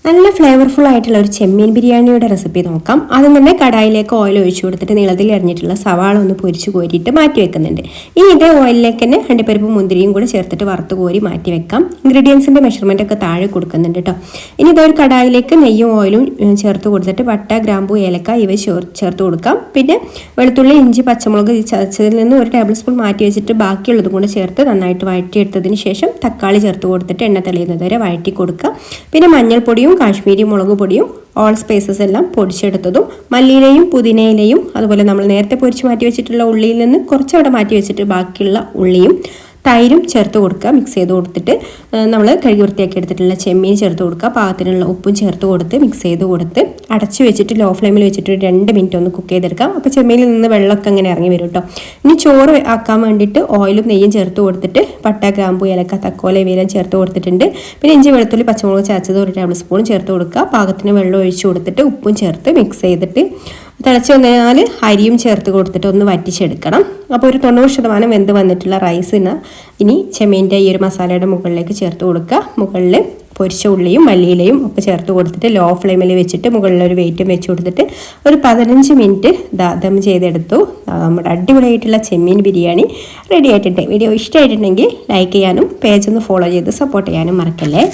നല്ല ഫ്ലേവർഫുൾ ആയിട്ടുള്ള ഒരു ചെമ്മീൻ ബിരിയാണിയുടെ റെസിപ്പി നോക്കാം. ആദ്യം തന്നെ കടായിലേക്ക് ഓയിൽ ഒഴിച്ചു കൊടുത്തിട്ട് നീളത്തിൽ അരിഞ്ഞിട്ടുള്ള സവാള ഒന്ന് പൊരിച്ച് കോരിയിട്ട് മാറ്റി വെക്കുന്നുണ്ട്. ഇനി ഇതേ ഓയിലിലേക്ക് തന്നെ അണ്ടിപ്പരിപ്പും മുന്തിരിയും കൂടെ ചേർത്തിട്ട് വറുത്ത് കോരി മാറ്റി വെക്കാം. ഇൻഗ്രീഡിയൻസിന്റെ മെഷർമെന്റ് ഒക്കെ താഴെ കൊടുക്കുന്നുണ്ട് കേട്ടോ. ഇനി ഇതൊരു കടായിലേക്ക് നെയ്യും ഓയിലും ചേർത്ത് കൊടുത്തിട്ട് പട്ട, ഗ്രാമ്പൂ, ഏലക്ക ഇവ ചേർത്ത് കൊടുക്കാം. പിന്നെ വെളുത്തുള്ളി, ഇഞ്ചി, പച്ചമുളക് ചതച്ചതിൽ നിന്ന് 1 ടേബിൾ സ്പൂൺ മാറ്റി വെച്ചിട്ട് ബാക്കിയുള്ളതും കൂടെ ചേർത്ത് നന്നായിട്ട് വഴറ്റിയെടുത്തതിന് ശേഷം തക്കാളി ചേർത്ത് കൊടുത്തിട്ട് എണ്ണ തെളിയുന്നത് വരെ വഴറ്റി കൊടുക്കുക. പിന്നെ മഞ്ഞൾപ്പൊടിയും കാശ്മീരി മുളക് പൊടിയും ഓൾ സ്പൈസസ് എല്ലാം പൊടിച്ചെടുത്തതും മല്ലിയിലയും പുതിനയിലയും അതുപോലെ നമ്മൾ നേരത്തെ പൊരിച്ച് മാറ്റി വെച്ചിട്ടുള്ള ഉള്ളിയിൽ നിന്ന് കുറച്ചവിടെ മാറ്റി വെച്ചിട്ട് ബാക്കിയുള്ള ഉള്ളിയും തൈരും ചേർത്ത് കൊടുക്കുക. മിക്സ് ചെയ്ത് കൊടുത്തിട്ട് നമ്മൾ കഴുകി വൃത്തിയാക്കി എടുത്തിട്ടുള്ള ചെമ്മീൻ ചേർത്ത് കൊടുക്കുക. പാകത്തിനുള്ള ഉപ്പും ചേർത്ത് കൊടുത്ത് മിക്സ് ചെയ്ത് കൊടുത്ത് അടച്ചു വെച്ചിട്ട് ലോ ഫ്ലെയിമിൽ വെച്ചിട്ട് 2 മിനിറ്റ് ഒന്ന് കുക്ക് ചെയ്തെടുക്കാം. അപ്പോൾ ചെമ്മീനിൽ നിന്ന് വെള്ളമൊക്കെ അങ്ങനെ ഇറങ്ങി വരും കേട്ടോ. ഇനി ചോറ് ആക്കാൻ വേണ്ടിയിട്ട് ഓയിലും നെയ്യും ചേർത്ത് കൊടുത്തിട്ട് പട്ട, ഗ്രാമ്പൂ, ഏലക്ക, തക്കോല ഇവയെല്ലാം ചേർത്ത് കൊടുത്തിട്ടുണ്ട്. പിന്നെ ഇഞ്ചി, വെളുത്തുള്ളി, പച്ചമുളക് ചതച്ചത് 1 ടേബിൾ സ്പൂൺ ചേർത്ത് കൊടുക്കുക. പാകത്തിന് വെള്ളം ഒഴിച്ച് കൊടുത്തിട്ട് ഉപ്പും ചേർത്ത് മിക്സ് ചെയ്തിട്ട് തിളച്ച് വന്നാൽ അരിയും ചേർത്ത് കൊടുത്തിട്ട് ഒന്ന് വറ്റിച്ചെടുക്കണം. അപ്പോൾ ഒരു 90% വെന്ത് വന്നിട്ടുള്ള റൈസിന് ഇനി ചെമ്മീൻ്റെ ഈ ഒരു മസാലയുടെ മുകളിലേക്ക് ചേർത്ത് കൊടുക്കുക. മുകളിൽ പൊരിച്ച ഉള്ളിയും മല്ലിയിലയും ഒക്കെ ചേർത്ത് കൊടുത്തിട്ട് ലോ ഫ്ലെയിമിൽ വെച്ചിട്ട് മുകളിൽ ഒരു വെയിറ്റും വെച്ച് കൊടുത്തിട്ട് ഒരു 15 മിനിറ്റ് ദം ചെയ്തെടുത്തു. നമ്മുടെ അടിപൊളിയായിട്ടുള്ള ചെമ്മീൻ ബിരിയാണി റെഡി ആയിട്ടുണ്ട്. വീഡിയോ ഇഷ്ടമായിട്ടുണ്ടെങ്കിൽ ലൈക്ക് ചെയ്യാനും പേജ് ഒന്ന് ഫോളോ ചെയ്ത് സപ്പോർട്ട് ചെയ്യാനും മറക്കല്ലേ.